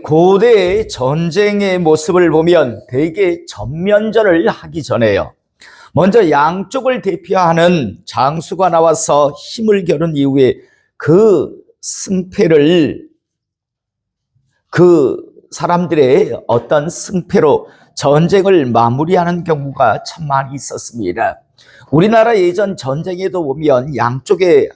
고대 전쟁의 모습을 보면 대개 전면전을 하기 전에요, 먼저 양쪽을 대표하는 장수가 나와서 힘을 겨룬 이후에 그 승패를, 그 사람들의 어떤 승패로 전쟁을 마무리하는 경우가 참 많이 있었습니다. 우리나라 예전 전쟁에도 보면 양쪽을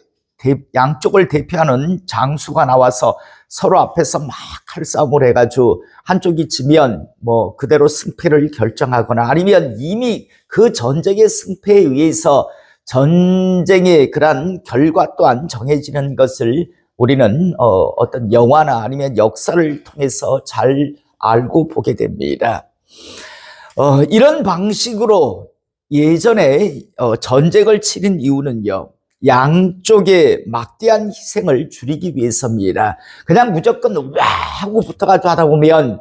대표하는 장수가 나와서 서로 앞에서 막 칼싸움을 해가지고 한쪽이 지면 뭐 그대로 승패를 결정하거나, 아니면 이미 그 전쟁의 승패에 의해서 전쟁의 그러한 결과 또한 정해지는 것을 우리는 어떤 영화나 아니면 역사를 통해서 잘 알고 보게 됩니다. 이런 방식으로 예전에 전쟁을 치른 이유는요, 양쪽의 막대한 희생을 줄이기 위해서입니다. 그냥 무조건 와 하고 붙어가지고 하다 보면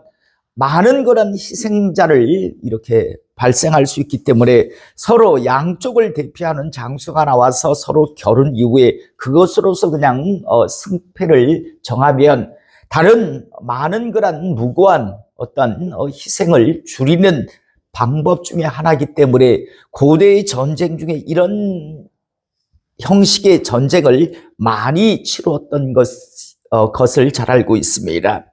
많은 그런 희생자를 이렇게 발생할 수 있기 때문에 서로 양쪽을 대표하는 장수가 나와서 서로 겨룬 이후에 그것으로서 그냥 승패를 정하면 다른 많은 그런 무고한 어떤 희생을 줄이는 방법 중에 하나이기 때문에 고대의 전쟁 중에 이런 형식의 전쟁을 많이 치루었던 것을 잘 알고 있습니다.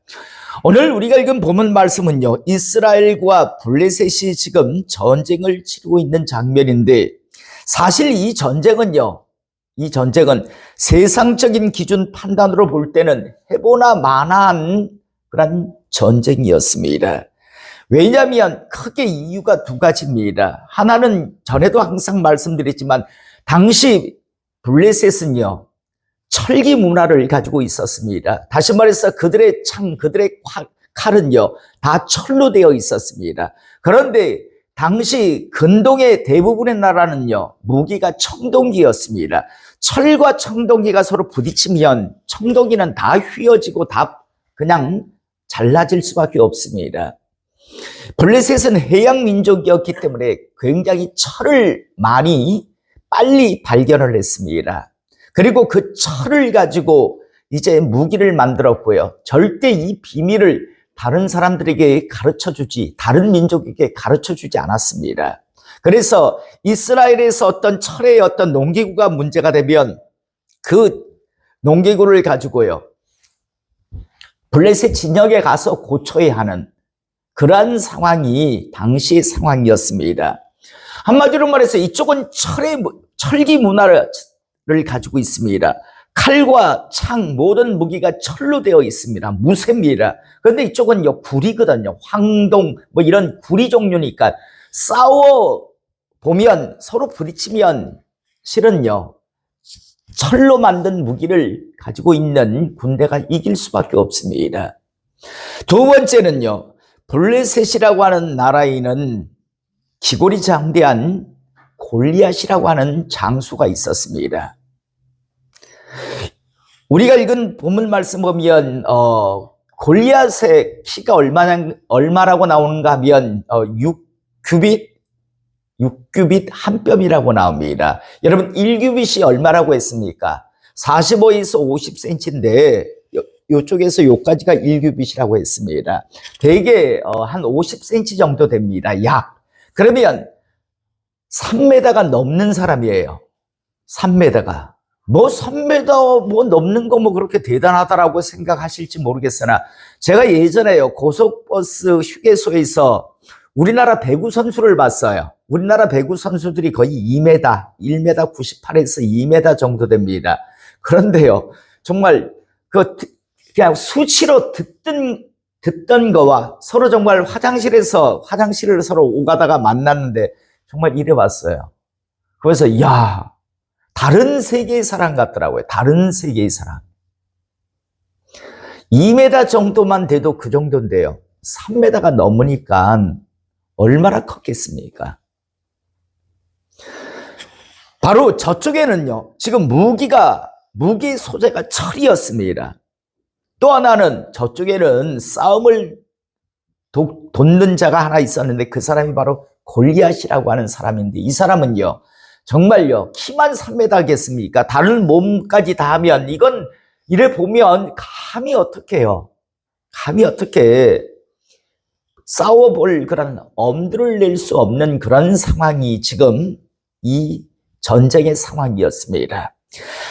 오늘 우리가 읽은 본문 말씀은요, 이스라엘과 블레셋이 지금 전쟁을 치르고 있는 장면인데, 사실 이 전쟁은 세상적인 기준 판단으로 볼 때는 해보나 마나한 그런 전쟁이었습니다. 왜냐하면 크게 이유가 두 가지입니다. 하나는 전에도 항상 말씀드렸지만 당시 블레셋은요, 철기 문화를 가지고 있었습니다. 다시 말해서 그들의 창, 그들의 칼은요, 다 철로 되어 있었습니다. 그런데 당시 근동의 대부분의 나라는요, 무기가 청동기였습니다. 철과 청동기가 서로 부딪히면 청동기는 다 휘어지고 다 그냥 잘라질 수밖에 없습니다. 블레셋은 해양 민족이었기 때문에 굉장히 철을 빨리 발견을 했습니다. 그리고 그 철을 가지고 이제 무기를 만들었고요. 절대 이 비밀을 다른 사람들에게 다른 민족에게 가르쳐 주지 않았습니다. 그래서 이스라엘에서 어떤 철의 어떤 농기구가 문제가 되면 그 농기구를 가지고요, 블레셋 진영에 가서 고쳐야 하는 그러한 상황이 당시의 상황이었습니다. 한마디로 말해서 이쪽은 철기 문화를 가지고 있습니다. 칼과 창, 모든 무기가 철로 되어 있습니다. 무쇠입니다. 그런데 이쪽은 구리거든요. 황동, 이런 구리 종류니까 싸워 보면 서로 부딪히면 실은요, 철로 만든 무기를 가지고 있는 군대가 이길 수밖에 없습니다. 두 번째는요, 블레셋이라고 하는 나라에는 기골이 장대한 골리앗이라고 하는 장수가 있었습니다. 우리가 읽은 본문 말씀 보면 골리앗의 키가 얼마라고 나오는가 하면 6규빗 한 뼘이라고 나옵니다. 여러분 1규빗이 얼마라고 했습니까? 45에서 50cm인데 이쪽에서 여기까지가 1규빗이라고 했습니다. 대개 한 50cm 정도 됩니다. 약. 그러면 3m가 넘는 사람이에요. 3m가. 3m 넘는 거 그렇게 대단하다라고 생각하실지 모르겠으나, 제가 예전에요, 고속버스 휴게소에서 우리나라 배구 선수를 봤어요. 우리나라 배구 선수들이 거의 2m, 1m 98에서 2m 정도 됩니다. 그런데요, 정말 그냥 수치로 듣던 거와 서로 정말 화장실을 서로 오가다가 만났는데 정말 이래 봤어요. 그래서 다른 세계의 사람 같더라고요. 다른 세계의 사람. 2m 정도만 돼도 그 정도인데요, 3m가 넘으니까 얼마나 컸겠습니까? 바로 저쪽에는요, 지금 무기 소재가 철이었습니다. 또 하나는 저쪽에는 싸움을 돕는 자가 하나 있었는데 그 사람이 바로 골리앗이라고 하는 사람인데, 이 사람은요, 정말요, 키만 3m겠습니까? 다른 몸까지 다 하면 이건 이래 보면 감히 어떡해요? 감히 어떻게 싸워볼 그런 엄두를 낼 수 없는 그런 상황이 지금 이 전쟁의 상황이었습니다.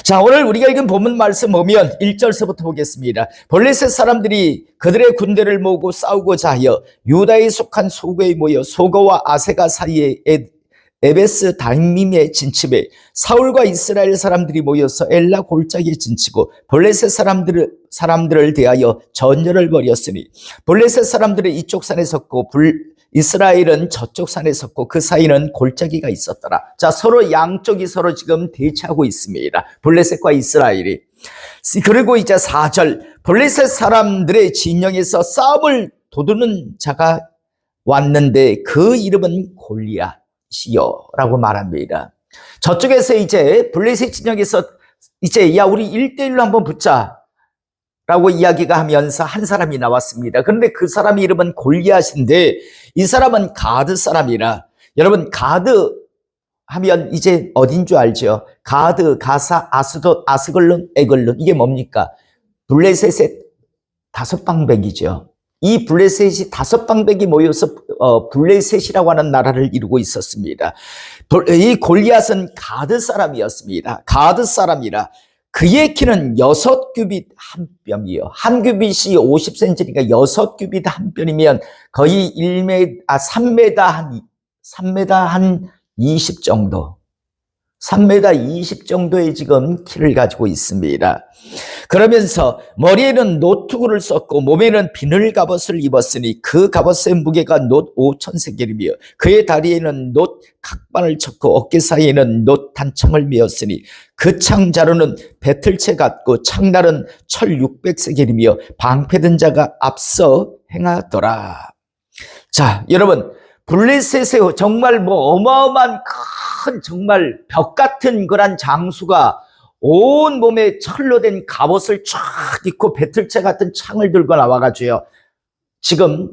자, 오늘 우리가 읽은 본문 말씀 보면 1절서부터 보겠습니다. 블레셋 사람들이 그들의 군대를 모으고 싸우고자 하여 유다에 속한 소고에 모여 소고와 아세가 사이에 에베스 다임림에 진침해 사울과 이스라엘 사람들이 모여서 엘라 골짜기에 진치고 블레셋 사람들을 대하여 전열을 벌였으니 블레셋 사람들은 이쪽 산에 섰고 이스라엘은 저쪽 산에 섰고 그 사이는 골짜기가 있었더라. 자, 서로 양쪽이 서로 지금 대치하고 있습니다. 블레셋과 이스라엘이. 그리고 이제 4절, 블레셋 사람들의 진영에서 싸움을 도두는 자가 왔는데 그 이름은 골리앗이요라고 말합니다. 저쪽에서 이제 블레셋 진영에서 이제 야 우리 1대1로 한번 붙자 라고 이야기가 하면서 한 사람이 나왔습니다. 그런데 그 사람의 이름은 골리앗인데 이 사람은 가드 사람이라. 여러분 가드 하면 이제 어딘 줄 알죠? 가드, 가사, 아스돗, 아스글론, 에글론 이게 뭡니까? 블레셋의 5방백이죠. 이 블레셋이 5방백이 모여서 블레셋이라고 하는 나라를 이루고 있었습니다. 이 골리앗은 가드 사람이었습니다. 가드 사람이라. 그의 키는 6규빗 한 뼘이요. 한 규빗이 50cm니까 6규빗 한 뼘이면 거의 3m 한 20 정도. 3m 20 정도의 지금 키를 가지고 있습니다. 그러면서 머리에는 노투구를 썼고 몸에는 비늘 갑옷을 입었으니 그 갑옷의 무게가 놋 5,000세겔이며 그의 다리에는 놋 각반을 쳤고 어깨 사이에는 놋 단창을 메었으니 그 창자루는 배틀채 같고 창날은 철 600세겔이며 방패든 자가 앞서 행하더라. 자, 여러분 블레셋의 정말 어마어마한 큰 정말 벽 같은 그런 장수가 온 몸에 철로 된 갑옷을 쫙 입고 배틀채 같은 창을 들고 나와가지고요. 지금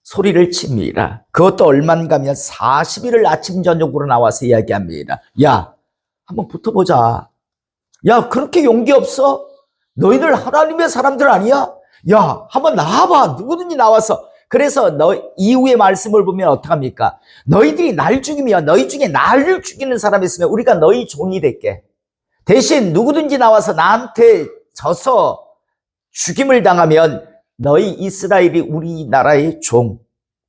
소리를 칩니다. 그것도 얼마인가 하면 40일을 아침 저녁으로 나와서 이야기합니다. 야, 한번 붙어보자. 야, 그렇게 용기 없어? 너희들 하나님의 사람들 아니야? 야, 한번 나와봐. 누구든지 나와서. 그래서 이후의 말씀을 보면 어떡합니까? 너희들이 날 죽이면 너희 중에 나를 죽이는 사람이 있으면 우리가 너희 종이 될게. 대신 누구든지 나와서 나한테 져서 죽임을 당하면 너희 이스라엘이 우리나라의 종,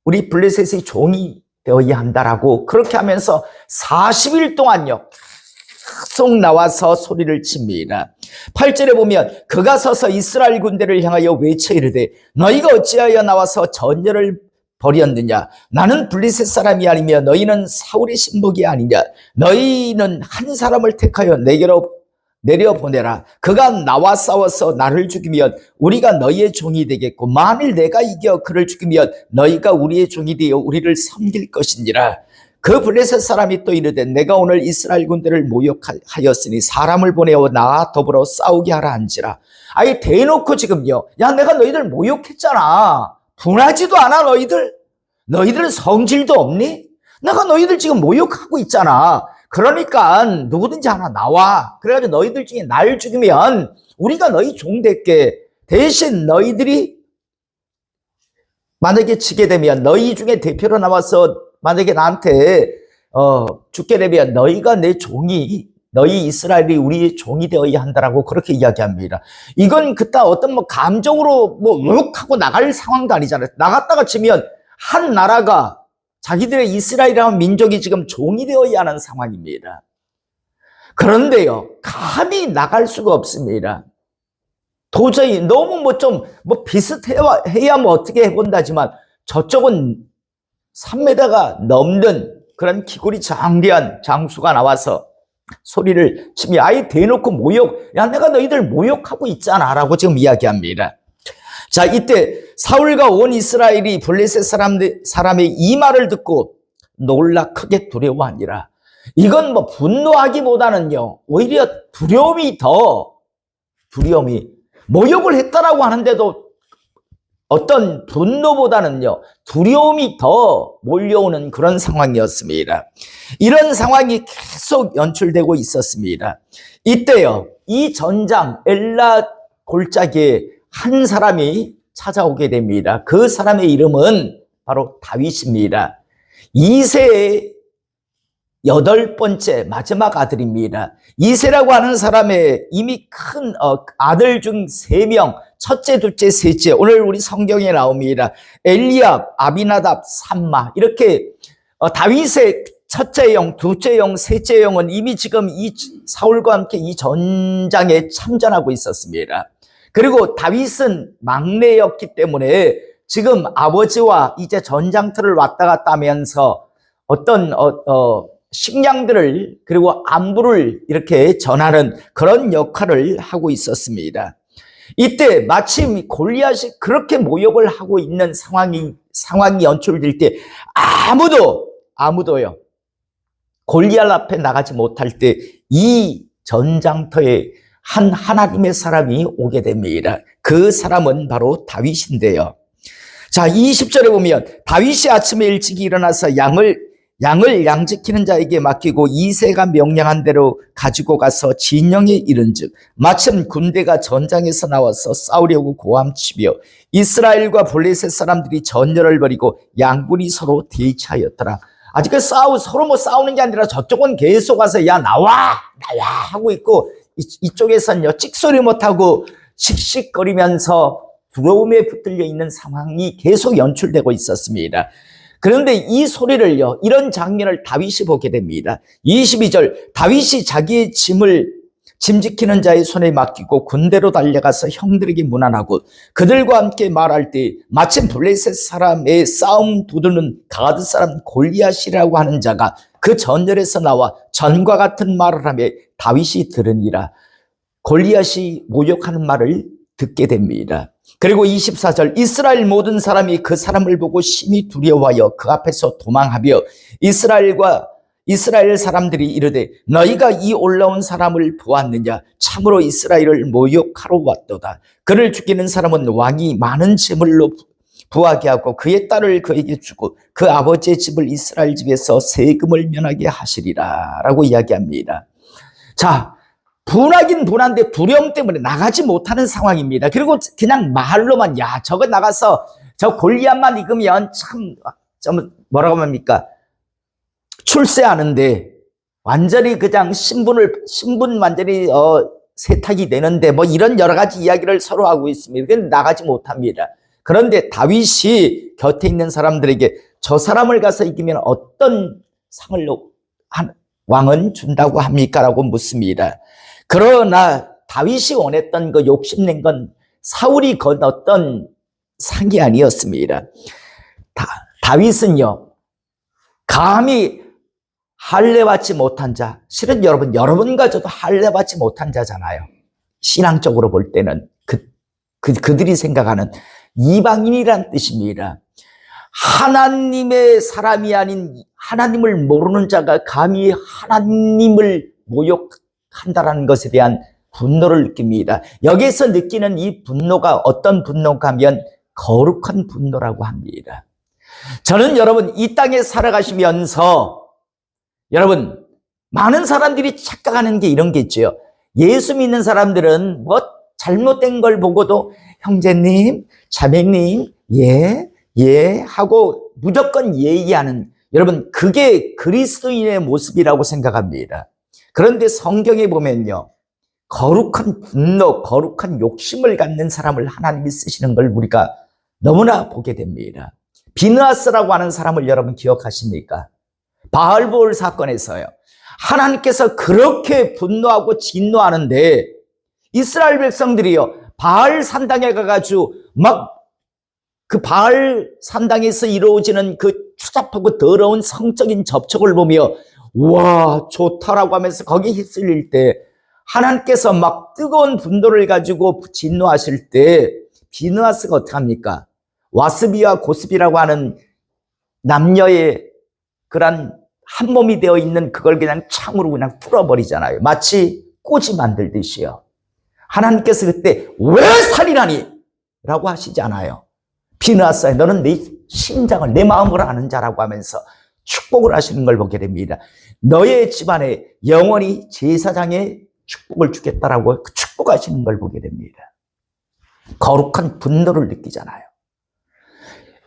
우리 블레셋의 종이 되어야 한다라고 그렇게 하면서 40일 동안요 계속 나와서 소리를 칩니다. 8절에 보면 그가 서서 이스라엘 군대를 향하여 외쳐 이르되 너희가 어찌하여 나와서 전열을 벌였느냐? 나는 블레셋 사람이 아니며 너희는 사울의 신복이 아니냐? 너희는 한 사람을 택하여 내게로 내려보내라. 그가 나와 싸워서 나를 죽이면 우리가 너희의 종이 되겠고 만일 내가 이겨 그를 죽이면 너희가 우리의 종이 되어 우리를 섬길 것이니라. 그 블레셋 사람이 또 이르되 내가 오늘 이스라엘 군대를 모욕하였으니 사람을 보내어 나와 더불어 싸우게 하라 한지라. 아예 대놓고 지금요. 야, 내가 너희들 모욕했잖아. 분하지도 않아 너희들? 너희들은 성질도 없니? 내가 너희들 지금 모욕하고 있잖아. 그러니까 누구든지 하나 나와. 그래가지고 너희들 중에 날 죽이면 우리가 너희 종 될게. 대신 너희들이 만약에 지게 되면 너희 중에 대표로 나와서 만약에 나한테 죽게 되면 너희가 내 종이, 너희 이스라엘이 우리의 종이 되어야 한다라고 그렇게 이야기합니다. 이건 그따 어떤 감정으로 욕하고 나갈 상황도 아니잖아요. 나갔다가 치면 한 나라가 자기들의 이스라엘이라는 민족이 지금 종이 되어야 하는 상황입니다. 그런데요, 감히 나갈 수가 없습니다. 도저히 너무 비슷해야 어떻게 해본다지만 저쪽은 3m가 넘는 그런 기골이 장대한 장수가 나와서 소리를 치며 아예 대놓고 야, 내가 너희들 모욕하고 있잖아 라고 지금 이야기합니다. 자, 이때 사울과 온 이스라엘이 블레셋 사람의 이 말을 듣고 놀라 크게 두려워하니라. 이건 분노하기보다는요, 오히려 두려움이 모욕을 했다라고 하는데도 어떤 분노보다는요, 두려움이 더 몰려오는 그런 상황이었습니다. 이런 상황이 계속 연출되고 있었습니다. 이때요, 이 전장 엘라 골짜기에 한 사람이 찾아오게 됩니다. 그 사람의 이름은 바로 다윗입니다. 이세의 8번째 마지막 아들입니다. 이세라고 하는 사람의 이미 큰 아들 중 3명, 첫째, 둘째, 셋째, 오늘 우리 성경에 나옵니다. 엘리압, 아비나답, 삼마, 이렇게 다윗의 첫째 영, 둘째 영, 셋째 영은 이미 지금 이 사울과 함께 이 전장에 참전하고 있었습니다. 그리고 다윗은 막내였기 때문에 지금 아버지와 이제 전장터를 왔다 갔다 하면서 어떤 식량들을 그리고 안부를 이렇게 전하는 그런 역할을 하고 있었습니다. 이때 마침 골리앗이 그렇게 모욕을 하고 있는 상황이 연출될 때 아무도요 골리앗 앞에 나가지 못할 때 이 전장터에 한 하나님의 사람이 오게 됩니다. 그 사람은 바로 다윗인데요. 자, 20절에 보면 다윗이 아침에 일찍 일어나서 양을 양지키는 자에게 맡기고 이새가 명령한 대로 가지고 가서 진영에 이른즉 마침 군대가 전장에서 나와서 싸우려고 고함치며 이스라엘과 블레셋 사람들이 전열을 벌이고 양군이 서로 대치하였더라. 아직 서로 싸우는 게 아니라 저쪽은 계속 와서 야 나와 하고 있고 이쪽에서는요 찍소리 못하고 씩씩거리면서 부러움에 붙들려 있는 상황이 계속 연출되고 있었습니다. 그런데 이 소리를요, 이런 장면을 다윗이 보게 됩니다. 22절, 다윗이 자기의 짐 지키는 자의 손에 맡기고 군대로 달려가서 형들에게 문안하고 그들과 함께 말할 때 마침 블레셋 사람의 싸움 두드는 가드 사람 골리앗이라고 하는 자가 그 전열에서 나와 전과 같은 말을 하며 다윗이 들으니라. 골리앗이 모욕하는 말을 듣게 됩니다. 그리고 24절, 이스라엘 모든 사람이 그 사람을 보고 심히 두려워하여 그 앞에서 도망하며 이스라엘 사람들이 이르되 너희가 이 올라온 사람을 보았느냐? 참으로 이스라엘을 모욕하러 왔도다. 그를 죽이는 사람은 왕이 많은 재물로 부하게 하고 그의 딸을 그에게 주고 그 아버지의 집을 이스라엘 집에서 세금을 면하게 하시리라 라고 이야기합니다. 자, 분하긴 분한데 두려움 때문에 나가지 못하는 상황입니다. 그리고 그냥 말로만 야 저거 나가서 저 골리앗만 익으면 좀 뭐라고 합니까? 출세하는데 완전히 그냥 신분 완전히 세탁이 되는데 뭐 이런 여러 가지 이야기를 서로 하고 있습니다. 그런데 나가지 못합니다. 그런데 다윗이 곁에 있는 사람들에게 저 사람을 가서 이기면 어떤 상을 왕은 준다고 합니까? 라고 묻습니다. 그러나 다윗이 원했던 그 욕심낸 건 사울이 거뒀던 상이 아니었습니다. 다윗은요 감히 할례받지 못한 자, 실은 여러분과 저도 할례받지 못한 자잖아요. 신앙적으로 볼 때는 그들이 생각하는 이방인이란 뜻입니다. 하나님의 사람이 아닌 하나님을 모르는 자가 감히 하나님을 모욕한다라는 것에 대한 분노를 느낍니다. 여기서 느끼는 이 분노가 어떤 분노가 하면 거룩한 분노라고 합니다. 저는 여러분 이 땅에 살아가시면서 여러분 많은 사람들이 착각하는 게 이런 게 있죠. 예수 믿는 사람들은 뭐 잘못된 걸 보고도 형제님, 자매님, 예 하고 무조건 예의하는, 여러분 그게 그리스도인의 모습이라고 생각합니다. 그런데 성경에 보면요 거룩한 분노, 거룩한 욕심을 갖는 사람을 하나님이 쓰시는 걸 우리가 너무나 보게 됩니다. 비느하스라고 하는 사람을 여러분 기억하십니까? 바알보올 사건에서요 하나님께서 그렇게 분노하고 진노하는데 이스라엘 백성들이요 바알 산당에 가가지고 막 그 바알 산당에서 이루어지는 그 추잡하고 더러운 성적인 접촉을 보며 와 좋다라고 하면서 거기에 휩쓸릴 때 하나님께서 막 뜨거운 분노를 가지고 진노하실 때 비느하스가 어떻게 합니까? 와스비와 고스비라고 하는 남녀의 그런 한 몸이 되어 있는 그걸 그냥 창으로 그냥 뚫어버리잖아요. 마치 꼬지 만들듯이요. 하나님께서 그때 왜 살인하니? 라고 하시지 않아요. 비느하스야 너는 내 심장을 내 마음으로 아는 자라고 하면서 축복을 하시는 걸 보게 됩니다. 너의 집안에 영원히 제사장의 축복을 주겠다라고 축복하시는 걸 보게 됩니다. 거룩한 분노를 느끼잖아요.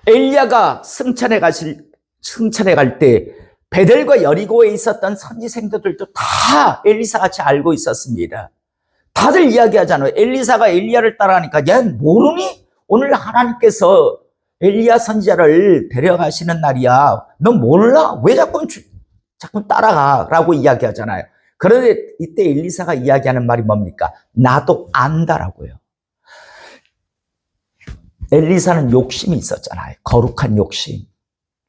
엘리야가 승천해 갈 때 베델과 여리고에 있었던 선지생들도 다 엘리사 같이 알고 있었습니다. 다들 이야기하잖아요. 엘리사가 엘리야를 따라가니까 야, 모르니? 오늘 하나님께서 엘리야 선지자를 데려가시는 날이야. 너 몰라? 왜 자꾸 따라가? 라고 이야기하잖아요. 그런데 이때 엘리사가 이야기하는 말이 뭡니까? 나도 안다라고요. 엘리사는 욕심이 있었잖아요. 거룩한 욕심.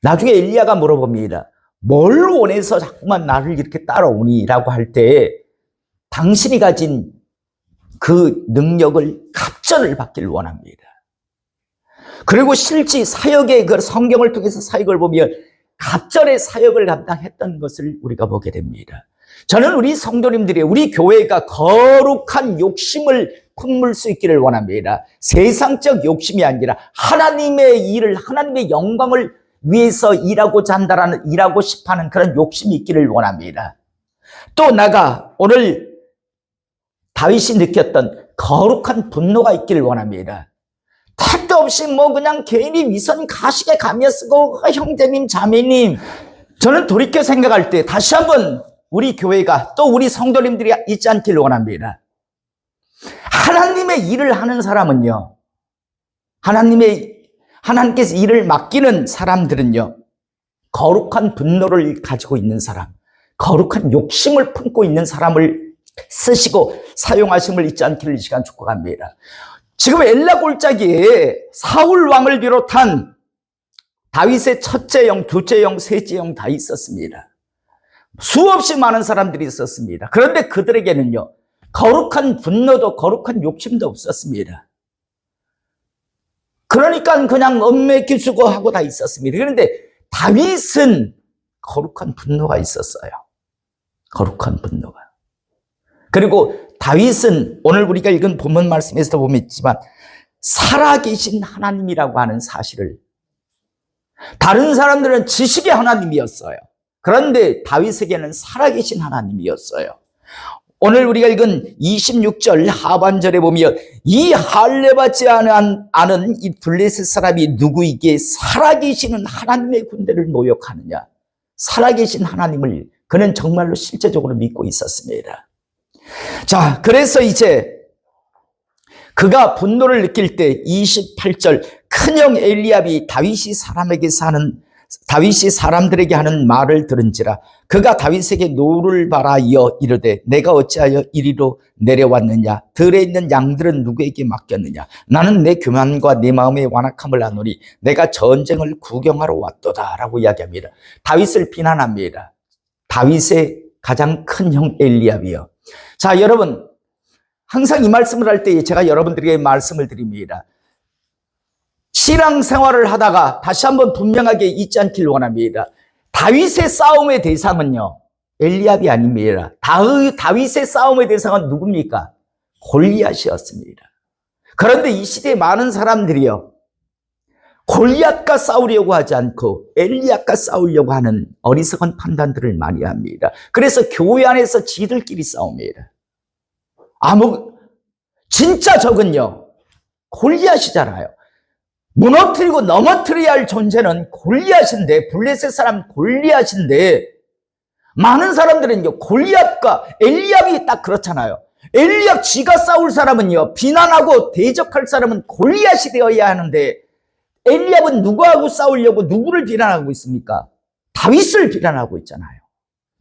나중에 엘리야가 물어봅니다. 뭘 원해서 자꾸만 나를 이렇게 따라오니? 라고 할 때 당신이 가진 그 능력을 갑절을 받기를 원합니다. 그리고 실제 사역의 그 성경을 통해서 사역을 보면 갑절의 사역을 감당했던 것을 우리가 보게 됩니다. 저는 우리 성도님들이 우리 교회가 거룩한 욕심을 품을 수 있기를 원합니다. 세상적 욕심이 아니라 하나님의 일을, 하나님의 영광을 위해서 일하고자 한다라는, 일하고 싶어하는 그런 욕심이 있기를 원합니다. 또 나가 오늘 다윗이 느꼈던 거룩한 분노가 있기를 원합니다. 택도 없이 그냥 개인이 위선 가식에 감여 쓰고 형제님 자매님, 저는 돌이켜 생각할 때 다시 한번 우리 교회가 또 우리 성도님들이 있지 않기를 원합니다. 하나님의 일을 하는 사람은요, 하나님께서 일을 맡기는 사람들은요, 거룩한 분노를 가지고 있는 사람, 거룩한 욕심을 품고 있는 사람을 쓰시고 사용하심을 잊지 않기를 이 시간 축복합니다. 지금 엘라 골짜기에 사울 왕을 비롯한 다윗의 첫째 형, 둘째 형, 셋째 형 다 있었습니다. 수없이 많은 사람들이 있었습니다. 그런데 그들에게는요, 거룩한 분노도 거룩한 욕심도 없었습니다. 그러니까 그냥 얽매기수고 하고 다 있었습니다. 그런데 다윗은 거룩한 분노가 있었어요. 거룩한 분노가. 그리고 다윗은 오늘 우리가 읽은 본문 말씀에서도 보면 있지만 살아계신 하나님이라고 하는 사실을, 다른 사람들은 지식의 하나님이었어요. 그런데 다윗에게는 살아계신 하나님이었어요. 오늘 우리가 읽은 26절 하반절에 보면 이 할례받지 않은 이 블레셋 사람이 누구이기에 살아계시는 하나님의 군대를 모욕하느냐. 살아계신 하나님을 그는 정말로 실제적으로 믿고 있었습니다. 자, 그래서 이제 그가 분노를 느낄 때 28절 큰형 엘리압이 다윗이 사람들에게 하는 말을 들은지라 그가 다윗에게 노를 바라이어 이르되 내가 어찌하여 이리로 내려왔느냐, 들에 있는 양들은 누구에게 맡겼느냐, 나는 내 교만과 내 마음의 완악함을 아노니 내가 전쟁을 구경하러 왔도다 라고 이야기합니다. 다윗을 비난합니다. 다윗의 가장 큰 형 엘리압이요. 자, 여러분, 항상 이 말씀을 할 때 제가 여러분들에게 말씀을 드립니다. 신앙생활을 하다가 다시 한번 분명하게 잊지 않길 원합니다. 다윗의 싸움의 대상은요, 엘리압이 아닙니다. 다윗의 싸움의 대상은 누굽니까? 골리앗이었습니다. 그런데 이 시대에 많은 사람들이요, 골리앗과 싸우려고 하지 않고 엘리압과 싸우려고 하는 어리석은 판단들을 많이 합니다. 그래서 교회 안에서 지들끼리 싸웁니다. 진짜 적은요, 골리앗이잖아요. 무너뜨리고 넘어뜨려야 할 존재는 골리앗인데, 블레셋 사람 골리앗인데, 많은 사람들은요, 골리앗과 엘리압이 딱 그렇잖아요. 엘리압 지가 싸울 사람은요, 비난하고 대적할 사람은 골리앗이 되어야 하는데, 엘리압은 누구하고 싸우려고 누구를 비난하고 있습니까? 다윗을 비난하고 있잖아요.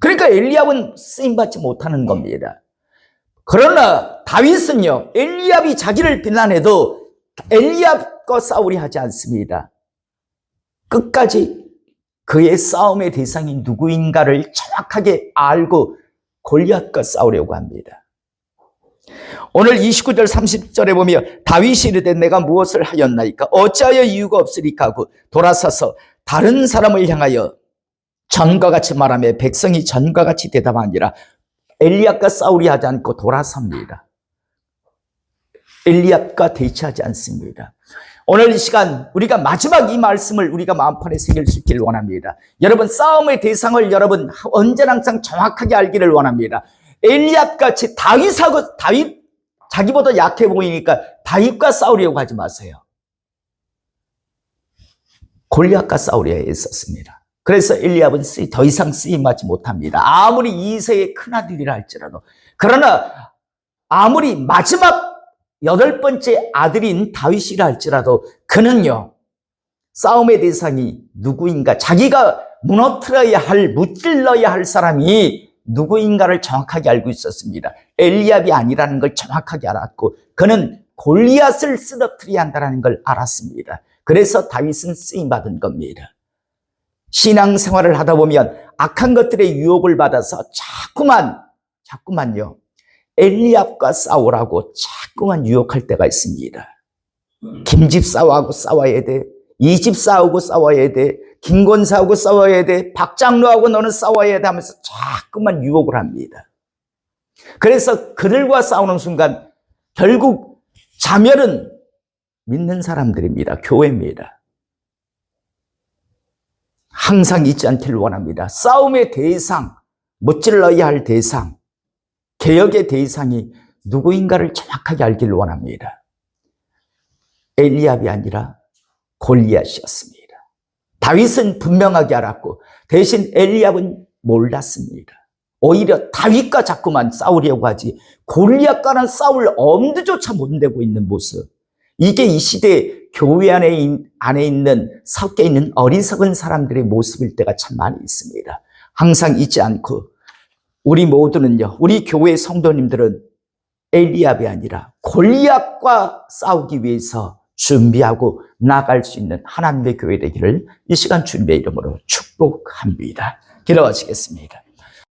그러니까 엘리압은 쓰임받지 못하는 겁니다. 그러나 다윗은요, 엘리압이 자기를 비난해도 엘리압과 싸우려 하지 않습니다. 끝까지 그의 싸움의 대상이 누구인가를 정확하게 알고 골리앗과 싸우려고 합니다. 오늘 29절 30절에 보면 다윗이 이르되 내가 무엇을 하였나이까 어찌하여 이유가 없으리까 하고 돌아서서 다른 사람을 향하여 전과 같이 말하며 백성이 전과 같이 대답하니라. 엘리압과 싸우려 하지 않고 돌아섭니다. 엘리압과 대치하지 않습니다. 오늘 이 시간 우리가 마지막 이 말씀을 우리가 마음판에 새길 수 있기를 원합니다. 여러분, 싸움의 대상을 여러분 언제나 항상 정확하게 알기를 원합니다. 엘리압같이 다윗 자기보다 약해 보이니까 다윗과 싸우려고 하지 마세요. 골리앗과 싸우려 했었습니다. 그래서 엘리압은 더 이상 쓰임받지 못합니다. 아무리 이세의 큰아들이라 할지라도. 그러나 아무리 마지막 8번째 아들인 다윗이라 할지라도 그는요, 싸움의 대상이 누구인가, 자기가 무너뜨려야 할, 무찔러야 할 사람이 누구인가를 정확하게 알고 있었습니다. 엘리압이 아니라는 걸 정확하게 알았고 그는 골리앗을 쓰러뜨려야 한다는 걸 알았습니다. 그래서 다윗은 쓰임받은 겁니다. 신앙생활을 하다 보면 악한 것들의 유혹을 받아서 자꾸만요, 엘리압과 싸우라고 자꾸만 유혹할 때가 있습니다. 김집사하고 싸워야 돼. 이집사하고 싸워야 돼. 김권사하고 싸워야 돼. 박장로하고 너는 싸워야 돼 하면서 자꾸만 유혹을 합니다. 그래서 그들과 싸우는 순간 결국 자멸은 믿는 사람들입니다. 교회입니다. 항상 잊지 않기를 원합니다. 싸움의 대상, 무찔러야 할 대상, 개혁의 대상이 누구인가를 정확하게 알기를 원합니다. 엘리압이 아니라 골리앗이었습니다. 다윗은 분명하게 알았고 대신 엘리압은 몰랐습니다. 오히려 다윗과 자꾸만 싸우려고 하지 골리앗과는 싸울 엄두조차 못 내고 있는 모습. 이게 이 시대 교회 안에 있는 섞여 있는 어리석은 사람들의 모습일 때가 참 많이 있습니다. 항상 잊지 않고 우리 모두는요, 우리 교회 성도님들은 엘리압이 아니라 골리앗과 싸우기 위해서 준비하고 나갈 수 있는 하나님의 교회 되기를 이 시간 주님의 이름으로 축복합니다. 기도하시겠습니다.